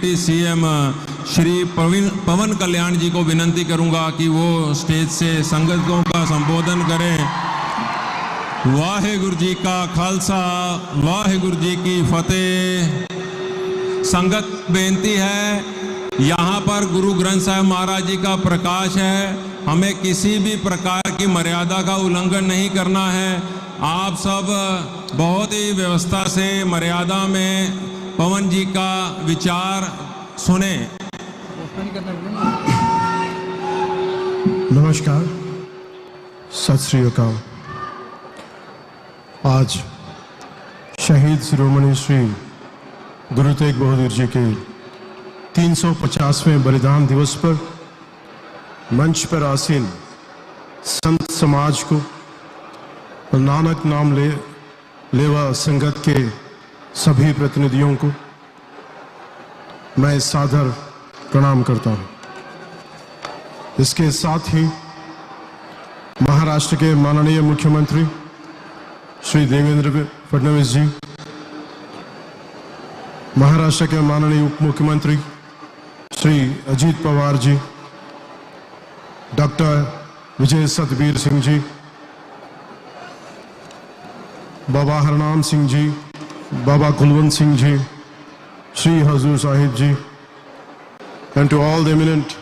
Deputy CM Shri Pawan कल्याण जी को विनंती करूंगा कि वो स्टेज से संगतों का संबोधन करें। वाहेगुरु जी का खालसा, वाहेगुरु जी की फतेह। संगत बेनती है, यहाँ पर गुरु ग्रंथ साहिब महाराज जी का प्रकाश है, हमें किसी भी प्रकार की मर्यादा का उल्लंघन नहीं करना है। आप सब बहुत ही व्यवस्था से मर्यादा में पवन जी का विचार सुने। नमस्कार, सत श्री अकाल। आज शहीद शिरोमणि श्री गुरु तेग बहादुर जी के 350वें बलिदान दिवस पर मंच पर आसीन संत समाज को और नानक नाम लेवा संगत के सभी प्रतिनिधियों को मैं सादर प्रणाम करता हूं। इसके साथ ही महाराष्ट्र के माननीय मुख्यमंत्री श्री देवेंद्र फडणवीस जी, महाराष्ट्र के माननीय उप मुख्यमंत्री Shri Ajit Pawar ji, doctor Vijay Satbir Singh ji, Baba Harnam Singh ji, Baba Kulwant Singh ji, Shri Hazur Sahib ji, and to all the eminent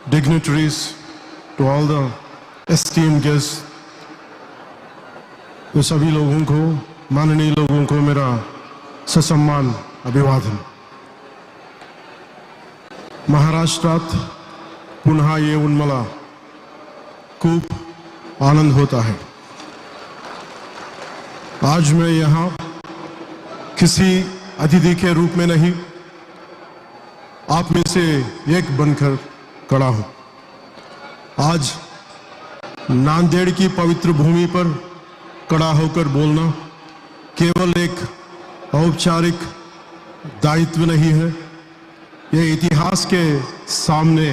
dignitaries, to all the esteemed guests, तो सभी लोगों को, माननीय लोगों को मेरा ससम्मान अभिवादन। महाराष्ट्रात पुन्हा येऊन मला खूप आनंद होता है। आज मैं यहाँ किसी अतिथि के रूप में नहीं, आप में से एक बनकर खड़ा हूं। आज नांदेड़ की पवित्र भूमि पर खड़ा होकर बोलना केवल एक औपचारिक दायित्व नहीं है, यह इतिहास के सामने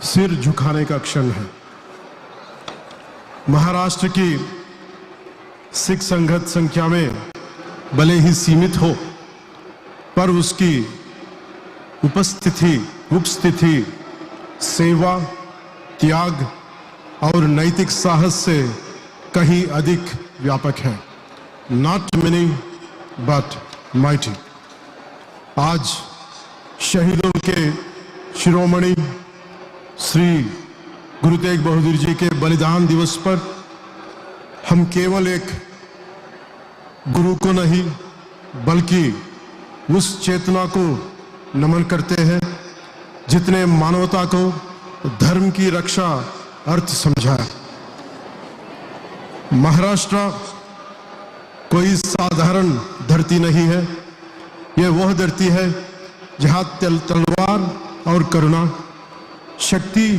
सिर झुकाने का क्षण है। महाराष्ट्र की सिख संगत संख्या में भले ही सीमित हो, पर उसकी उपस्थिति सेवा, त्याग और नैतिक साहस से कहीं अधिक व्यापक है। Not many but mighty. आज शहीदों के शिरोमणि श्री गुरु तेग बहादुर जी के बलिदान दिवस पर हम केवल एक गुरु को नहीं बल्कि उस चेतना को नमन करते हैं जितने मानवता को धर्म की रक्षा अर्थ समझाया। महाराष्ट्र कोई साधारण धरती नहीं है, यह वह धरती है जहां तलवार और करुणा, शक्ति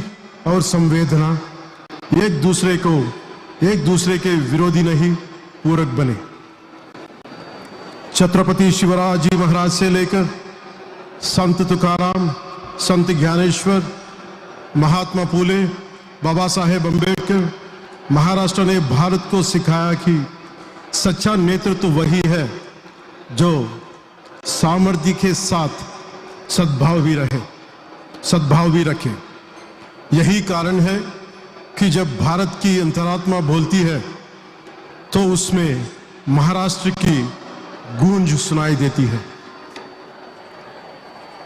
और संवेदना एक दूसरे के विरोधी नहीं पूरक बने। छत्रपति शिवराज जी महाराज से लेकर संत तुकाराम, संत ज्ञानेश्वर, महात्मा फूले, बाबा साहेब अम्बेडकर, महाराष्ट्र ने भारत को सिखाया कि सच्चा नेतृत्व वही है जो सामर्थ्य के साथ सद्भाव भी रखे। यही कारण है कि जब भारत की अंतरात्मा बोलती है तो उसमें महाराष्ट्र की गूंज सुनाई देती है।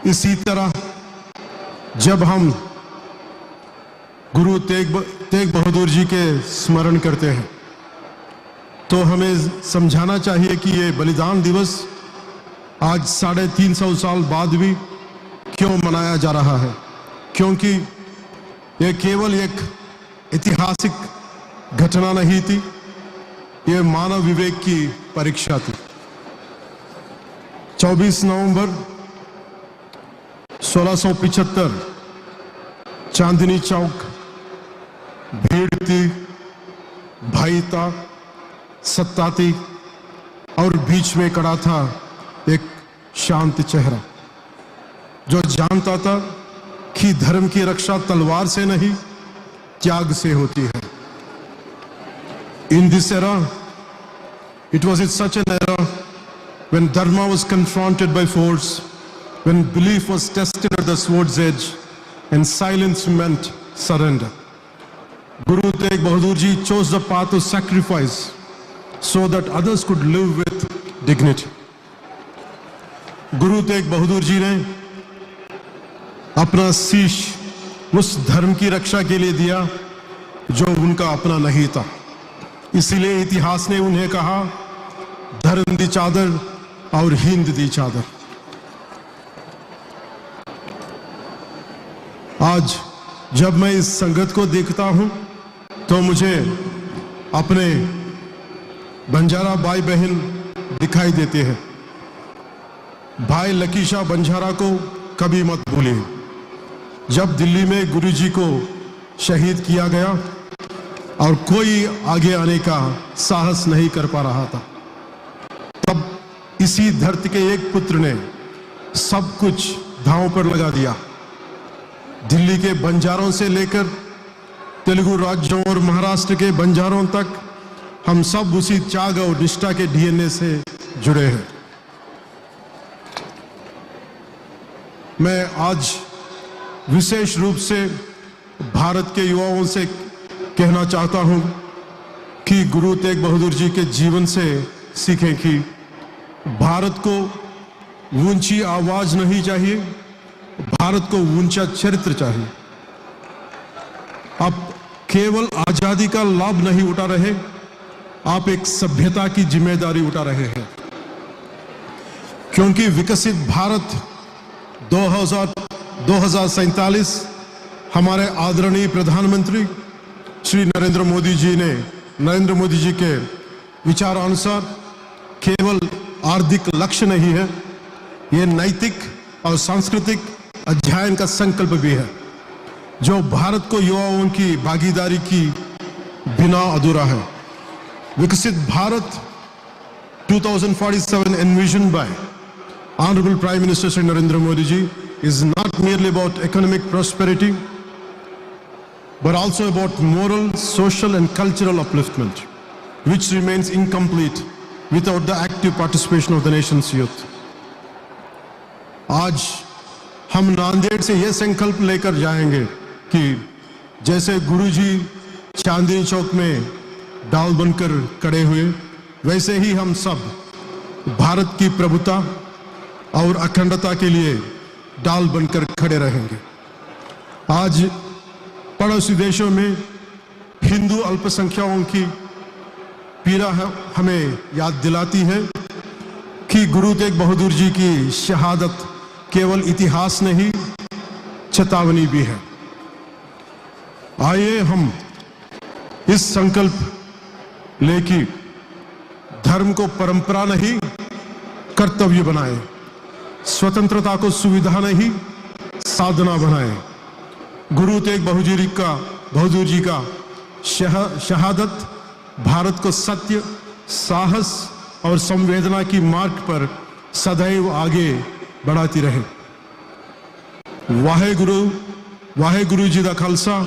इसी तरह जब हम गुरु तेग बहादुर जी के स्मरण करते हैं तो हमें समझाना चाहिए कि ये बलिदान दिवस आज 350 साल बाद भी क्यों मनाया जा रहा है। क्योंकि यह केवल एक ऐतिहासिक घटना नहीं थी, यह मानव विवेक की परीक्षा थी। 24 नवंबर 1675 चांदनी चौक भीड़ थी, भय था, सत्ता थी और बीच में खड़ा था एक शांत चेहरा जो जानता था कि धर्म की रक्षा तलवार से नहीं त्याग से होती है। In this era, it was such an era when Dharma was confronted by force when belief was tested at the sword's edge and silence meant surrender. Guru Tegh Bahadur Ji chose the path of sacrifice so that others could live with dignity. Guru Tegh Bahadur Ji ने अपना शीश उस धर्म की रक्षा के लिए दिया जो उनका अपना नहीं था। इसीलिए इतिहास ने उन्हें कहा, धर्म दी चादर और हिंद दी चादर। आज जब मैं इस संगत को देखता हूं तो मुझे अपने बंजारा भाई बहन दिखाई देते हैं। भाई लकी शाह बंजारा को कभी मत भूलिए। जब दिल्ली में गुरुजी को शहीद किया गया और कोई आगे आने का साहस नहीं कर पा रहा था, तब इसी धरती के एक पुत्र ने सब कुछ दांव पर लगा दिया। दिल्ली के बंजारों से लेकर तेलुगु राज्यों और महाराष्ट्र के बंजारों तक हम सब उसी त्याग और निष्ठा के डीएनए से जुड़े हैं। मैं आज विशेष रूप से भारत के युवाओं से कहना चाहता हूं कि गुरु तेग बहादुर जी के जीवन से सीखें कि भारत को ऊंची आवाज नहीं चाहिए, भारत को ऊंचा चरित्र चाहिए। आप केवल आजादी का लाभ नहीं उठा रहे, आप एक सभ्यता की जिम्मेदारी उठा रहे हैं, क्योंकि विकसित भारत 2047 हमारे आदरणीय प्रधानमंत्री श्री नरेंद्र मोदी जी के विचारानुसार केवल आर्थिक लक्ष्य नहीं है, ये नैतिक और सांस्कृतिक अध्ययन का संकल्प भी है, जो भारत को युवाओं की भागीदारी की बिना अधूरा है। विकसित Bharat 2047 envisioned by Honorable Prime Minister Shri Narendra Modi ji is not merely about economic prosperity, but also about moral, social and cultural upliftment, which remains incomplete without the active participation of the nation's youth. आज हम नांदेड़ से यह संकल्प लेकर जाएंगे कि जैसे गुरुजी चांदनी चौक में डाल बनकर खड़े हुए, वैसे ही हम सब भारत की प्रभुता और अखंडता के लिए डाल बनकर खड़े रहेंगे। आज पड़ोसी देशों में हिंदू अल्पसंख्यकों की पीड़ा हमें याद दिलाती है कि गुरु तेग बहादुर जी की शहादत केवल इतिहास नहीं, चेतावनी भी है। आइए हम इस संकल्प लेके धर्म को परंपरा नहीं कर्तव्य बनाएं, स्वतंत्रता को सुविधा नहीं साधना बनाएं। गुरु तेग बहादुर जी का शहादत भारत को सत्य, साहस और संवेदना की मार्ग पर सदैव आगे बढ़ाती रहे। वाहेगुरु जी दा खालसा,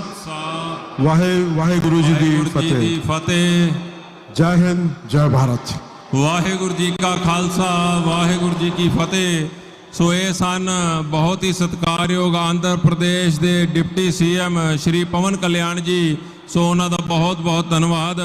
वाहेगुरु जी दी फतेह। जय हिंद, जय भारत। वाहेगुरु जी का खालसा, वाहेगुरु जी की फतेह। सो ਇਹ ਸਨ ਬਹੁਤ ਹੀ ਸਤਿਕਾਰਯੋਗ ਆਂਧਰ ਪ੍ਰਦੇਸ਼ ਦੇ ਡਿਪਟੀ ਸੀਐਮ ਸ਼੍ਰੀ ਪਵਨ ਕਲਿਆਣ ਜੀ। ਸੋ ਉਹਨਾਂ ਦਾ ਬਹੁਤ ਬਹੁਤ ਧੰਨਵਾਦ।